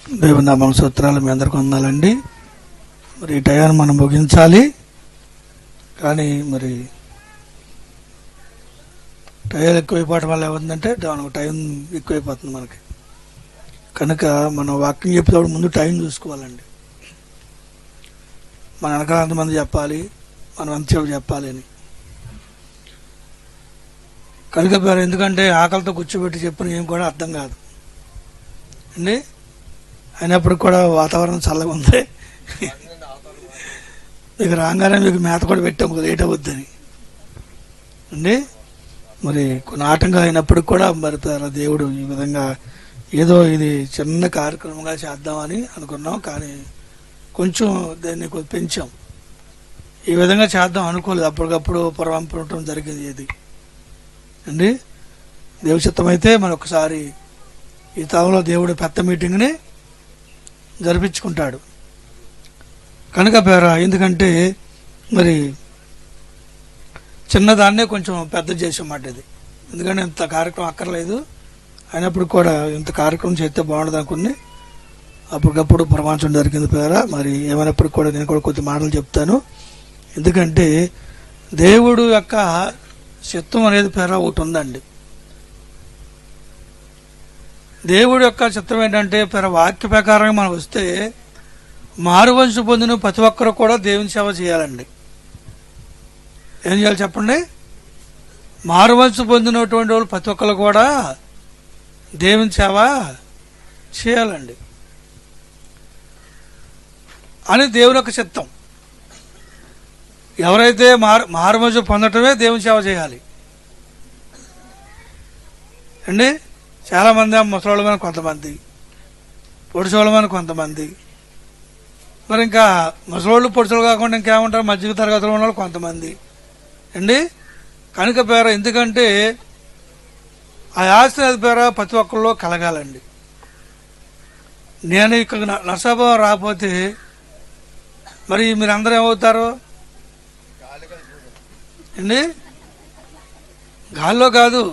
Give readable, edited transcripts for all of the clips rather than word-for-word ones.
దేవుని నామం స్తోత్రాలు మీ అందరికీ వందాలండి. మరి ఈ టయాన్ని మనం ముగించాలి, కానీ మరి టైం ఎక్కువైపోవటం వల్ల ఏముందంటే దానికి టైం ఎక్కువైపోతుంది మనకి. కనుక మనం వాక్యం చెప్పేటప్పుడు ముందు టైం చూసుకోవాలండి. మన వెనకాల ఎంతమంది చెప్పాలి, మనం ఎంతసేపు చెప్పాలి అని. కనుక ఎందుకంటే ఆకలితో కూర్చోబెట్టి చెప్పిన ఏం కూడా అర్థం కాదు అండి. అయినప్పటికి కూడా వాతావరణం చల్లగా ఉంది. మీకు రాగానే మీకు మేత కూడా పెట్టాము లేట్ అవద్దని అండి. మరి కొన్ని ఆటంకాలు అయినప్పటికి కూడా మరి దేవుడు ఈ విధంగా ఏదో ఇది చిన్న కార్యక్రమంగా చేద్దామని అనుకున్నాం, కానీ కొంచెం దాన్ని పెంచాం. ఈ విధంగా చేద్దాం అనుకోలేదు, అప్పటికప్పుడు పంపడం జరిగింది ఇది అండి. దేవుడి చిత్తం అయితే మరొకసారి ఈ తరంలో దేవుడు పెద్ద మీటింగ్ని జరిపించుకుంటాడు. కనుక ఎందుకంటే మరి చిన్నదాన్నే కొంచెం పెద్ద చేసామాట ఇది. ఎందుకంటే ఇంత కార్యక్రమం అక్కర్లేదు, అయినప్పుడు కూడా ఇంత కార్యక్రమం చేస్తే బాగుండదు అనుకుని అప్పటికప్పుడు ప్రమాణం జరిగింది మరి ఏమైనప్పటికి కూడా నేను కూడా కొద్ది మాటలు చెప్తాను. ఎందుకంటే దేవుడు యొక్క చిత్తం అనేది ఒకటి ఉందండి. దేవుడి యొక్క చిత్తం ఏంటంటే వాక్య ప్రకారంగా మనం వస్తే మారువంశ పొందిన ప్రతి ఒక్కరు కూడా దేవుని సేవ చేయాలండి. ఏం చేయాలి చెప్పండి? మారువంశ పొందినటువంటి వాళ్ళు ప్రతి ఒక్కరు కూడా దేవుని సేవ చేయాలండి అని దేవుని యొక్క చిత్తం. ఎవరైతే మారువంశ పొందటమే దేవుని సేవ చేయాలి అండి. చాలామంది ముసలోళ్ళమని కొంతమంది, పొడిసోళ్ళమని కొంతమంది, మరి ఇంకా ముసలోళ్ళు పొడిసోళ్ళు కాకుండా ఇంకేమంటారు మధ్య తరగతిలో ఉన్న వాళ్ళు కొంతమంది అండి. కనుక ఎందుకంటే ఆ ఆస్తి అది ప్రతి ఒక్కరిలో కలగాలండి. నేను ఇక్కడ నరసాభావం రాకపోతే మరి మీరు అందరూ ఏమవుతారు అండి? గాల్లో కాదు,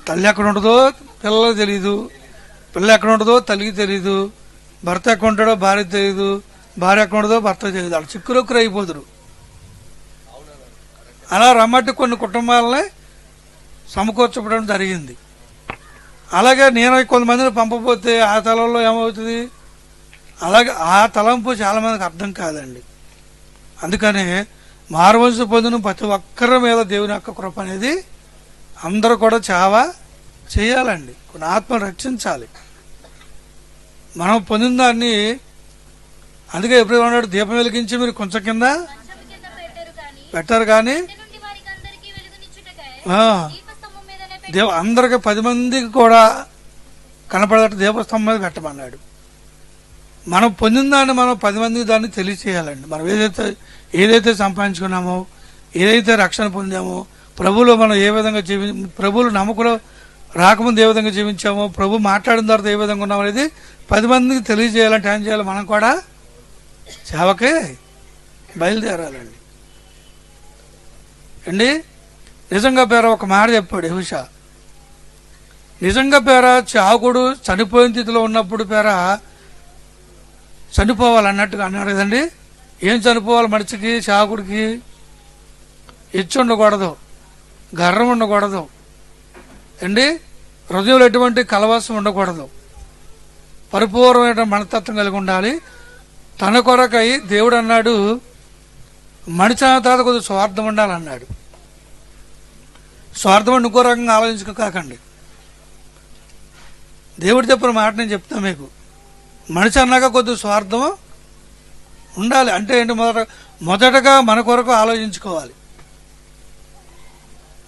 తల్లి ఎక్కడ ఉంటుందో పిల్లలకు తెలీదు, పిల్ల ఎక్కడ ఉంటుందో తల్లికి తెలీదు, భర్త ఎక్కడ ఉంటాడో భార్యకు తెలీదు, భార్య ఎక్కడ ఉంటుందో భర్తకు తెలియదు. వాళ్ళు చిక్కురొక్కురు అయిపోతురు. అలా రమ్మట్టి కొన్ని కుటుంబాలని సమకూర్చబడడం జరిగింది. అలాగే నేను కొంతమందిని పంపబోతే ఆ తలంలో ఏమవుతుంది? అలాగే ఆ తలంపు చాలామందికి అర్థం కాదండి. అందుకనే మారువంశ పొందిన ప్రతి ఒక్కరి మీద దేవుని యొక్క కృప అనేది అందరూ కూడా చావా చేయాలండి. కొన్ని ఆత్మను రక్షించాలి. మనం పొందిన దాన్ని అందుకే ఎప్పుడు ఉన్నాడు, దీపం వెలిగించి మీరు కొంచెం కింద పెట్టారు కానీ అందరికి 10 మందికి కూడా కనపడేటట్టు దీపస్తంభం మీద పెట్టమన్నాడు. మనం పొందిన దాన్ని మనం 10 మందికి దాన్ని తెలియచేయాలండి. మనం ఏదైతే సంపాదించుకున్నామో, ఏదైతే రక్షణ పొందామో, ప్రభువులో మనం ఏ విధంగా ప్రభువులు నమ్మకంలో రాకముందు ఏ విధంగా జీవించామో, ప్రభు మాట్లాడిన తర్వాత ఏ విధంగా ఉన్నాం అనేది 10 మందికి తెలియజేయాలంటే ఏం చేయాలి? మనం కూడా సేవకే బయలుదేరాలండి అండి. నిజంగా ఒక మాట చెప్పాడు యెహోషువ. నిజంగా చాకుడు చనిపోయిన స్థితిలో ఉన్నప్పుడు చనిపోవాలన్నట్టుగా అన్నాడు కదండి. ఏం చనిపోవాలి? మనిషికి చాకుడికి హెచ్చు ఉండకూడదు, గర్వం ఉండకూడదు అండి, హృదయంలో ఎటువంటి కలవాసం ఉండకూడదు, పరిపూర్ణమైన మనస్తత్వం కలిగి ఉండాలి. తన కొరకై దేవుడు అన్నాడు మనిషి తర్వాత కొద్దిగా స్వార్థం ఉండాలన్నాడు. స్వార్థం ఇంకో రకంగా ఆలోచించుకోకండి. దేవుడు చెప్పిన మాట నేను చెప్తాను మీకు. మనిషి అన్నాక కొద్దిగా స్వార్థం ఉండాలి. అంటే ఏంటి? మొదటగా మన కొరకు ఆలోచించుకోవాలి.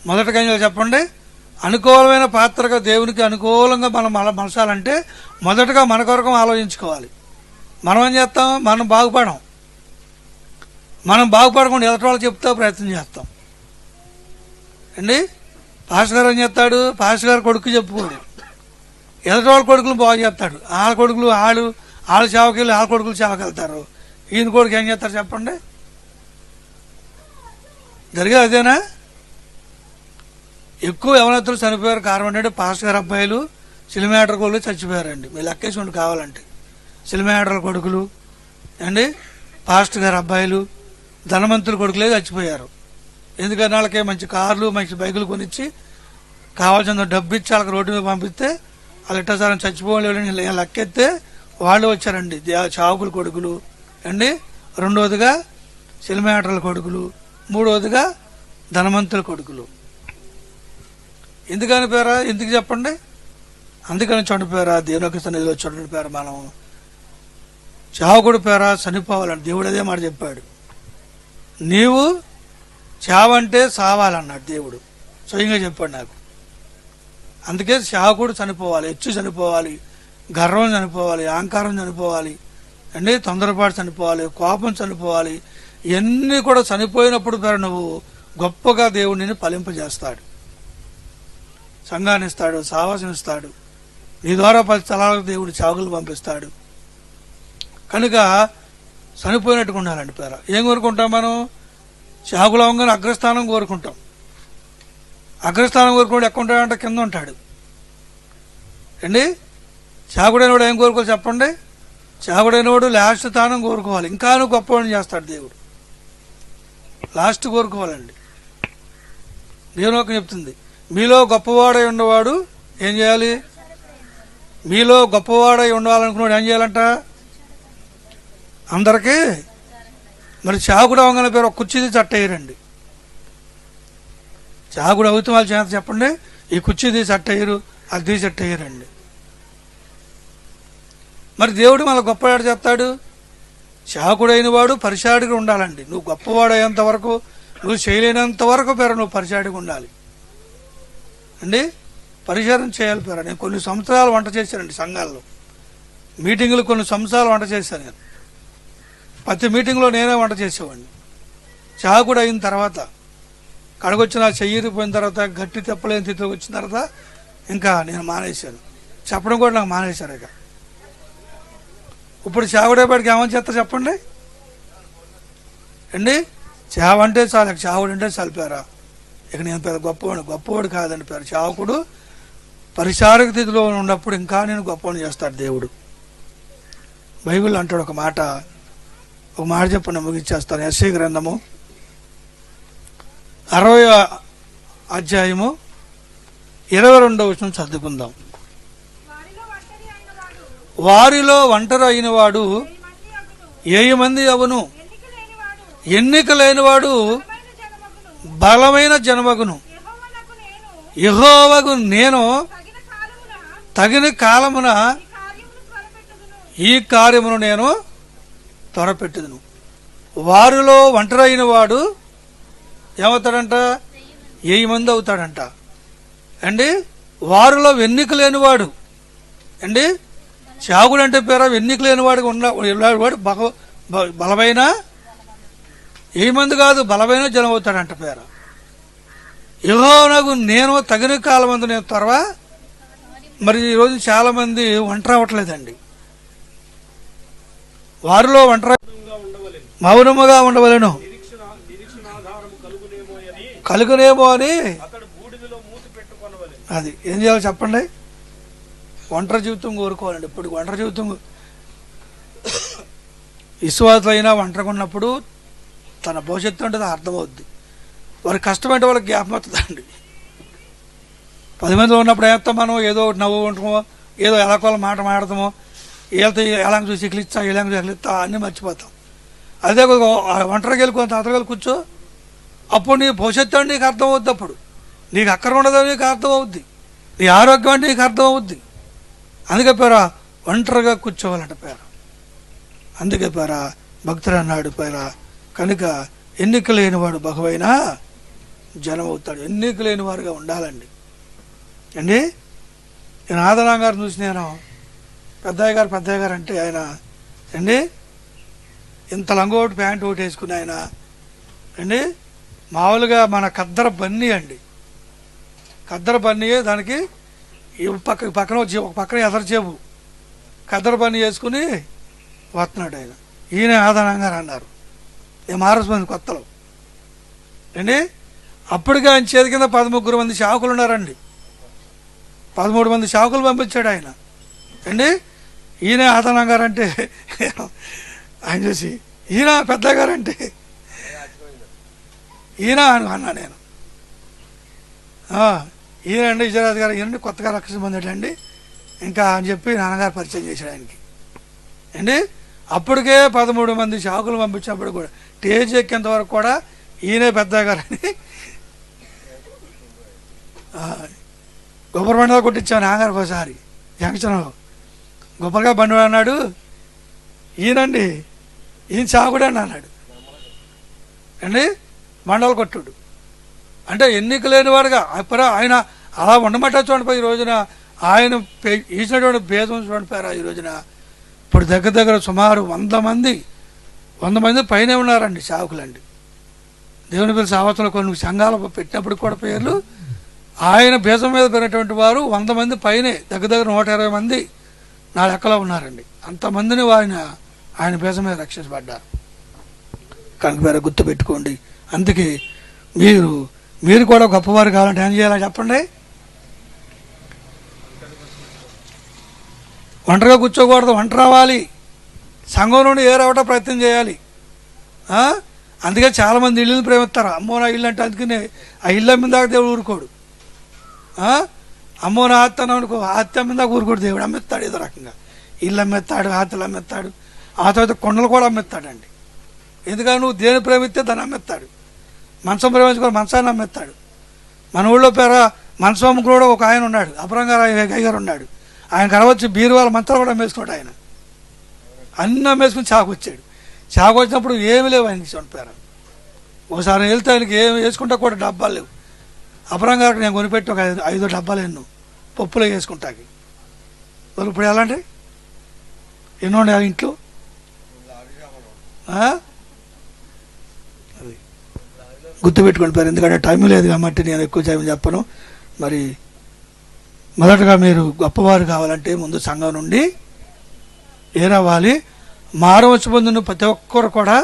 మొదటగా ఏం చెప్పండి? అనుకూలమైన పాత్రగా దేవునికి అనుకూలంగా మనం మలసాలంటే మొదటగా మన కొరకు ఆలోచించుకోవాలి. మనం ఏం చేస్తాం? మనం బాగుపడకుండా ఎదుటి వాళ్ళు చెప్తా ప్రయత్నం చేస్తాం అండి. పాస్టర్ గారు ఏం చేస్తాడు? పాస్టర్ గారు కొడుకు చెప్పుకోడు, ఎదుటి వాళ్ళ కొడుకులు బాగు చేస్తాడు. వాళ్ళ కొడుకులు వాళ్ళ సేవకి వెళ్ళి వాళ్ళ కొడుకులు సేవకి వెళ్తారు. ఈయన కొడుకు ఏం చేస్తారు చెప్పండి? జరిగేది అదేనా? ఎక్కువ యవనస్తులు చనిపోయారు. కారణం ఏంటంటే పాస్టర్ గారు అబ్బాయిలు సినిమాటర్ కోళ్ళు చచ్చిపోయారండి. మీరు లెక్కేసి కావాలంటే సినిమాటర్ల కొడుకులు అండి, పాస్టర్ గారు అబ్బాయిలు, ధనవంతుల కొడుకులే చచ్చిపోయారు. ఎందుకని వాళ్ళకి మంచి కార్లు మంచి బైకులు కొనిచ్చి కావాల్సిన డబ్బు ఇచ్చి వాళ్ళకి రోడ్డు మీద పంపిస్తే వాళ్ళు ఇట్టసారం చచ్చిపోలేని లెక్కెత్తే వాళ్ళు వచ్చారండి చావుకుల కొడుకులు అండి. రెండవదిగా సినిమాటర్ల కొడుకులు, మూడవదిగా ధనవంతుల కొడుకులు. ఎందుకని పేరా? ఎందుకు చెప్పండి? అందుకని చనిపోయారా? దేవుని యొక్క సన్నిధిలో చనిపోయారు. మనం చావుకుడు పేరా చనిపోవాలని దేవుడు అదే మాట చెప్పాడు. నీవు చావంటే సావాలన్నాడు దేవుడు, స్వయంగా చెప్పాడు నాకు. అందుకే చావుకుడు చనిపోవాలి, హెచ్చు చనిపోవాలి, గర్వం చనిపోవాలి, అహంకారం చనిపోవాలి అండి, తొందరపాటు చనిపోవాలి, కోపం చనిపోవాలి. ఇవన్నీ కూడా చనిపోయినప్పుడు పేరు నువ్వు గొప్పగా దేవుడు నిన్ను ఫలింపజేస్తాడు, సంఘాన్ని ఇస్తాడు, సావాసం ఇస్తాడు, నీ ద్వారా 10 స్థలాలకు దేవుడు చావుకులు పంపిస్తాడు. కనుక చనిపోయినట్టుగా ఉండాలండి పేర. ఏం కోరుకుంటాం మనం? చావుకులు అవ్వగానే అగ్రస్థానం కోరుకుంటాం. అగ్రస్థానం కోరుకుంటే ఎక్కడ ఉంటాడంటే కింద ఉంటాడు అండి. చాకుడైనవాడు ఏం కోరుకోవాలి చెప్పండి? చాకుడైనవాడు లాస్ట్ స్థానం కోరుకోవాలి. ఇంకా నువ్వు గొప్పవాడిని చేస్తాడు దేవుడు, లాస్ట్ కోరుకోవాలండి. దేవుని వాక్యం చెప్తుంది, మీలో గొప్పవాడై ఉన్నవాడు ఏం చేయాలి? మీలో గొప్పవాడై ఉండాలనుకున్నాడు ఏం చేయాలంట? అందరికీ మరి చాకుడు అవగానే పేరు ఒక కుర్చీది చట్టయ్యరండి. చాకుడు అవుతూ వాళ్ళు చేత చెప్పండి, ఈ కుర్చీది చట్టయ్యరు, అది చట్టయ్యరండి. మరి దేవుడు మన గొప్పవాడు చేస్తాడు. చాకుడైన వాడు పరిచాడిగా ఉండాలండి. నువ్వు గొప్పవాడయ్యేంత వరకు, నువ్వు చేయలేనంత వరకు పేరు నువ్వు పరిచాడిగా ఉండాలి అండి. పరిచారం చేయాలి పేరు. నేను కొన్ని సంవత్సరాలు వంట చేశానండి సంఘాల్లో, మీటింగులు కొన్ని సంవత్సరాలు వంట చేశాను నేను. ప్రతి మీటింగ్లో నేనే వంట చేసేవాడిని. చాకుడు అయిన తర్వాత కడగొచ్చిన చెయ్యిరిపోయిన తర్వాత, గట్టి తెప్పలేని స్థితిలోకి వచ్చిన తర్వాత ఇంకా నేను మానేశాను. చెప్పడం కూడా నాకు మానేశారు. ఇక ఇప్పుడు చావుడేపాటికి ఏమని చేస్తారు చెప్పండి అండి? చావు అంటే చాలు, చావుడు అంటే చనిపోయారా? ఇక నేను పెద్ద గొప్పవాడు కాదండి పేరు. చావుకుడు పరిచారక స్థితిలో ఉన్నప్పుడు ఇంకా నేను గొప్పవాడిని చేస్తాడు దేవుడు. బైబిల్ అంటాడు ఒక మాట చెప్పండి, ముగించేస్తాను. యెషయా గ్రంథము 60వ అధ్యాయము 22వ వచనం చదువుకుందాం. వారిలో ఒంటరి అయిన వాడు 1000 మంది అవును, ఎన్నిక లేనివాడు బలమైన జనమగును. యెహోవాకు నేను తగిన కాలమున ఈ కార్యమును నేను త్వరపెట్టుదును. వారిలో ఒంటరి అయిన వాడు ఏమవుతాడంట? 1000 మంది అవుతాడంట అండి. వారిలో ఎన్నిక లేనివాడు అండి. చాగుడు అంటే పేరు ఎన్నిక లేనివాడికి ఉన్నవాడు బలమైన 1000 మంది కాదు, బలమైన జనం అవుతాడంట పేరు. యెహోవాకు నేను తగిన కాలమందు నేను త్వర. మరి ఈరోజు చాలా మంది ఒంటరి అవ్వట్లేదండి. వారిలో ఒంటరి మౌనముగా ఉండవలెను, కలుగునేమో అని. అది ఏం చేయాలి చెప్పండి? ఒంటరి జీవితం కోరుకోవాలండి. ఇప్పుడు ఒంటరి జీవితం విశ్వాసులైనా ఒంటరిగా ఉన్నప్పుడు తన భవిష్యత్తు అంటే అర్థమవుద్ది. వారికి కష్టమంటే వాళ్ళకి జ్ఞాపకం అవుతుందండి. 10 మందిలో ఉన్నప్పుడు ఏస్తాం మనం, ఏదో ఒకటి నవ్వు ఉంటామో, ఏదో ఎలాకోల మాట మాడతామో, వీళ్ళతో ఎలా చూసి ఇట్లిస్తా ఇలా ఇట్లిస్తా అన్నీ మర్చిపోతాం. అదే ఒంటరికి వెళ్ళి అతను కూర్చో, అప్పుడు నీ భవిష్యత్తు అంటే నీకు అర్థం అవుద్ది. అప్పుడు నీకు అక్కడ ఉండదని నీకు అర్థం అవుద్ది, నీ ఆరోగ్యం అంటే నీకు అర్థం అవుద్ది. అందుకే పేరా ఒంటరిగా కూర్చోవాలంట పేర. అందుకే పేరా భక్తుడు అన్నాడు పేరా. కనుక ఎన్నిక లేనివాడు బహువైన జనం అవుతాడు. ఎన్నిక లేని వారుగా ఉండాలండి. నేను ఆదరాం గారిని చూసి, నేను పెద్దయ్య గారు అంటే ఆయన అండి ఇంత లంగోటి ప్యాంటు ఒకటి వేసుకుని ఆయన అండి మామూలుగా మన కద్దర బన్నీ అండి, కద్దర బన్నీయే. దానికి పక్కన ఒక పక్కన ఎదరు చేపు కద్దర బన్నీ వేసుకుని వస్తున్నాడు ఆయన. ఈయన ఆదరాం గారు అన్నారు. నేను మారస్మంది కొత్తలో అండి. అప్పటికి ఆయన చేతి కింద 13 మంది శాకులు ఉన్నారండి. 13 మంది శాకులు పంపించాడు ఆయన అండి. ఈయన ఆతనం గారంటే ఆయన చూసి ఈయన పెద్ద గారంటే ఈయన అన్నా నేను. ఈయన అండి విజయరాజు గారు, ఈయనండి కొత్తగా రక్షణ పొందాడండి ఇంకా అని చెప్పి నాన్నగారు పరిచయం చేశాడు ఆయనకి అండి. అప్పటికే 13 మంది శాకులు పంపించినప్పుడు కూడా స్టేజ్ ఎక్కేంత వరకు కూడా ఈయనే పెద్ద గారని గొప్ప బండి కొట్టించాను నాన్నగారికి ఒకసారి జంక్షన్లో. గొప్పగా బండి అన్నాడు, ఈయనండి ఈయన చాకుడని అన్నాడు అండి. మండల కొట్టుడు అంటే ఎన్నిక లేనివాడుగా అప్పుడు ఆయన అలా ఉండమంటే చూడండి. ఈ రోజున ఆయన ఇచ్చినటువంటి భేదం చూడండి పేరు. ఈ రోజున ఇప్పుడు దగ్గర సుమారు 100 మంది పైనే ఉన్నారండి సేవకులండి. దేవుని పిల్లల సావత్సరంలో కొన్ని సంఘాలు పెట్టినప్పుడు కూడా పేర్లు ఆయన బీజం మీద పెరిగినటువంటి వారు 100 మంది పైనే, దగ్గర 120 మంది నా లెక్కలో ఉన్నారండి. అంతమందిని ఆయన బీజం మీద రక్షించబడ్డారు కనుక పేరు గుర్తుపెట్టుకోండి. అందుకే మీరు కూడా గొప్పవారు కావాలంటే ఏం చేయాలో చెప్పండి. ఒంటరిగా కూర్చోకూడదు, ఒంటరి రావాలి, సంఘం నుండి ఏరవటం ప్రయత్నం చేయాలి. అందుకే చాలామంది ఇల్లుని ప్రేమిస్తారు. అమ్మో నా ఇల్లు అంటే అందుకనే ఆ ఇల్లు అమ్మిందాక దేవుడు ఊరుకోడు. అమ్మో నా ఆత్త అనుకో, ఆత్త అమ్మిందాక ఊరుకోడు దేవుడు. అమ్మెత్తాడు ఏదో రకంగా, ఇల్లు అమ్మెత్తాడు, ఆత్తలు అమ్మెత్తాడు, ఆ తర్వాత కొండలు కూడా అమ్మెత్తాడండి. ఎందుకంటే నువ్వు దేని ప్రేమిస్తే దాన్ని అమ్మెత్తాడు. మంచం ప్రేమించుకొని మంచాన్ని అమ్మెత్తాడు. మన ఊళ్ళో మంచం అమ్ముకుని ఒక ఆయన ఉన్నాడు, అపరంగా గారు ఉన్నాడు. ఆయన కరవచ్చి బీరువాల మంచాలు కూడా అమ్మేసుకున్నాడు. ఆయన అన్నీ అమ్మేసుకుని చాకు వచ్చాడు. చాకు వచ్చినప్పుడు ఏమి లేవు ఆయనకి చనిపోయారు. ఒకసారి వెళ్తే ఆయనకి ఏమి వేసుకుంటా కూడా డబ్బాలు లేవు. అపరంగారికి నేను కొనిపెట్టి ఒక 5 డబ్బాలు ఎన్నో పప్పులో వేసుకుంటాకి. వాళ్ళు ఇప్పుడు ఎలా అంటే ఎన్నో ఉండే ఇంట్లో. అది గుర్తుపెట్టుకుని పేరు. ఎందుకంటే టైం లేదు కాబట్టి నేను ఎక్కువ టైం చెప్పను. మరి మొదటగా మీరు గొప్పవారు కావాలంటే ముందు సంఘం నుండి ఏరవ్వాలి. మారవచ్చు పొందిన ప్రతి ఒక్కరు కూడా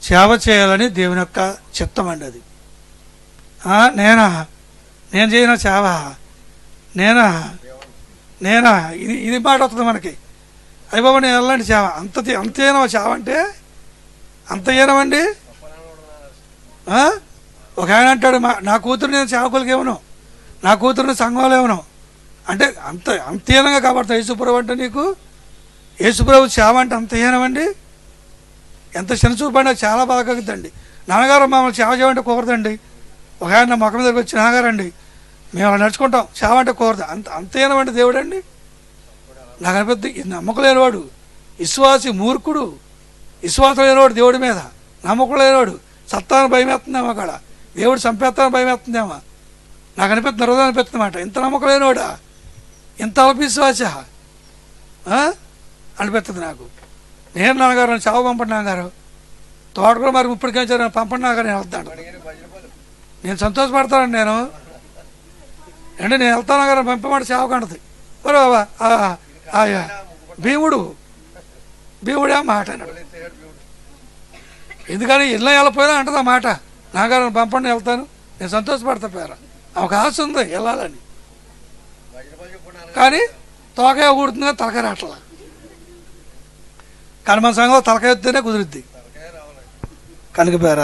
సేవ చేయాలని దేవుని యొక్క చిత్తం అండి. అది నేను చేయన సేవ నేనా ఇది మాట వస్తుంది మనకి. అయ్య బాబా నేను వెళ్ళండి సేవ అంతేనా సేవ అంటే అంత ఏనమండి. ఒక ఆయన అంటాడు, నా కూతురు నేను సేవకులకి ఏమను, నా కూతురుని సంఘంలో ఏమను అంటే అంత హీనంగా కాబడతావు. యేసుప్రభు అంటే నీకు యేసుప్రభు సేవ అంటే అంత హీనమండి. ఎంత చిన్నచూపండి, చాలా బాగా కలుగుతుందండి. నాన్నగారు మమ్మల్ని సేవ చేయమంటే కుదరదండి. ఒక ఆయన నా మొక్క మీదకి వచ్చి, నాన్నగారండి మేము అలా నడుచుకుంటాం, సేవ అంటే కుదరదు. అంత హీనమండి దేవుడు అండి. నాకు అనిపిస్తుంది నమ్మకం లేనివాడు, విశ్వాసి మూర్ఖుడు, విశ్వాసం లేనివాడు దేవుడి మీద, నమ్మకం లేనివాడు సత్తాన్ని భయమేస్తుందేమో, అక్కడ దేవుడు చంపేస్తాను భయమేస్తుందేమో నాకు అనిపిస్తుంది. హృదయం అనిపిస్తుంది మాట. ఇంత నమ్మకం లేనివాడా, ఇంత అల్పవిశ్వాస అనిపిస్తుంది నాకు. నేను నాన్నగారు నన్ను చావు పంపండి నాన్నగారు, తోటకూర మరి ఇప్పటికే పంపండి నాన్నగారు, నేను వెళ్తాను, నేను సంతోషపడతానండి. నేను నేను వెళ్తాను నాన్నగారు పంపమంటే సేవ కంటది. మరి బాబా భీముడే మాట అన్నాడు. ఎందుకని ఇళ్ళ వెళ్ళిపోయినా అంటది ఆ మాట. నాన్నగారు పంపండి వెళ్తాను, నేను సంతోషపడతా. పేర ఒక ఆశ ఉంది వెళ్ళాలని, కానీ తోకాయ ఊడుతుందిగా తలకాయ రాట్లా. కానీ మన సంఘంలో తలకాయ ఎత్తేనే కుదురుద్ది. కనుక పేర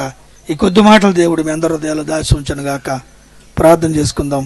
ఈ కొద్ది మాటలు దేవుడు మీ అందరూ హృదయాల్లో దాచి ఉంచను గాక. ప్రార్థన చేసుకుందాం.